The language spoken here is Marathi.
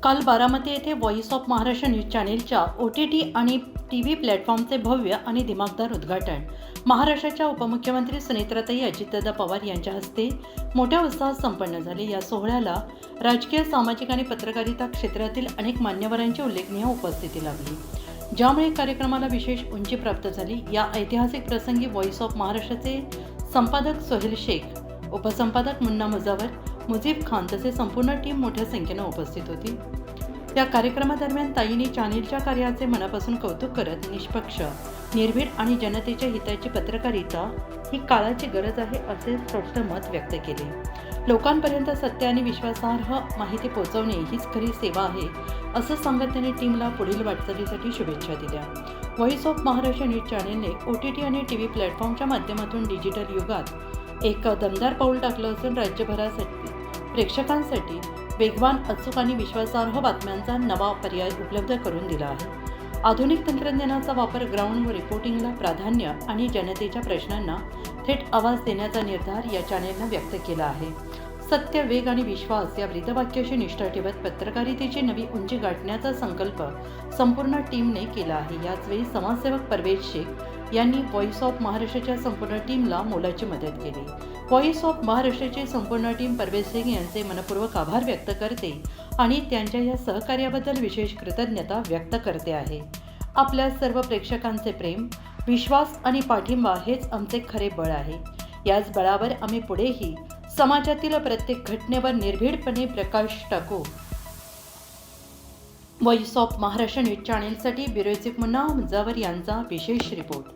काल बारामती येथे व्हॉइस ऑफ महाराष्ट्र न्यूज चॅनेलच्या OTT आणि TV प्लॅटफॉर्मचे भव्य आणि दिमाखदार उद्घाटन महाराष्ट्राच्या उपमुख्यमंत्री सुनेत्राताई अजितदादा पवार यांच्या हस्ते मोठ्या उत्साहात संपन्न झाले। या सोहळ्याला राजकीय, सामाजिक आणि पत्रकारिता क्षेत्रातील अनेक मान्यवरांची उल्लेखनीय उपस्थिती लाभली, ज्यामुळे कार्यक्रमाला विशेष उंची प्राप्त झाली। या ऐतिहासिक प्रसंगी व्हॉइस ऑफ महाराष्ट्राचे संपादक सोहेल शेख, उपसंपादक मुन्ना मुजावर, मुजीब खान तसेच संपूर्ण टीम मोठ्या संख्येने उपस्थित होती। या कार्यक्रमादरम्यान ताईंनी चॅनेलच्या कार्याचे मनापासून कौतुक करत निष्पक्ष, निर्भीड आणि जनतेच्या हिताची पत्रकारिता ही काळाची गरज आहे असे स्पष्ट मत व्यक्त केले। लोकांपर्यंत सत्य आणि विश्वासार्ह माहिती पोहोचवणे हीच खरी सेवा आहे असं सांगत त्यांनी टीमला पुढील वाटचालीसाठी शुभेच्छा दिल्या। व्हॉइस ऑफ महाराष्ट्र न्यूज चॅनेलने OTT आणि TV प्लॅटफॉर्मच्या माध्यमातून डिजिटल युगात एक दमदार पाऊल टाकलं असून राज्यभरासाठी प्रेक्षकांसाठी वेगवान, अचूक आणि विश्वासार्ह बातम्यांचा नवा पर्याय उपलब्ध करून दिला आहे। आधुनिक तंत्रज्ञानाचा वापर, ग्राउंड रिपोर्टिंगला प्राधान्य आणि जनतेच्या प्रश्नांना थेट आवाज देण्याचा निर्धार या चॅनेलनं व्यक्त केला आहे। सत्य, वेग आणि विश्वास या ब्रीदवाक्याशी निष्ठा ठेवत पत्रकारितेची नवी उंची गाठण्याचा संकल्प संपूर्ण टीमने केला आहे। याचवेळी समाजसेवक परवेज शेख यांनी व्हॉइस ऑफ महाराष्ट्राच्या संपूर्ण टीमला मोलाची मदत केली। व्हॉइस ऑफ महाराष्ट्राची संपूर्ण टीम परवेज शेख यांचे मनपूर्वक आभार व्यक्त करते आणि त्यांच्या या सहकार्याबद्दल विशेष कृतज्ञता व्यक्त करते आहे। आपल्या सर्व प्रेक्षकांचे प्रेम, विश्वास आणि पाठिंबा हेच आमचे खरे बळ आहे। याच बळावर आम्ही पुढेही समाजातील प्रत्येक घटनेवर निर्भीडपणे प्रकाश टाकू। व्हॉइस ऑफ महाराष्ट्र न्यूज चॅनेलसाठी ब्युरो चीफ मुन्ना मुजावर यांचा विशेष रिपोर्ट।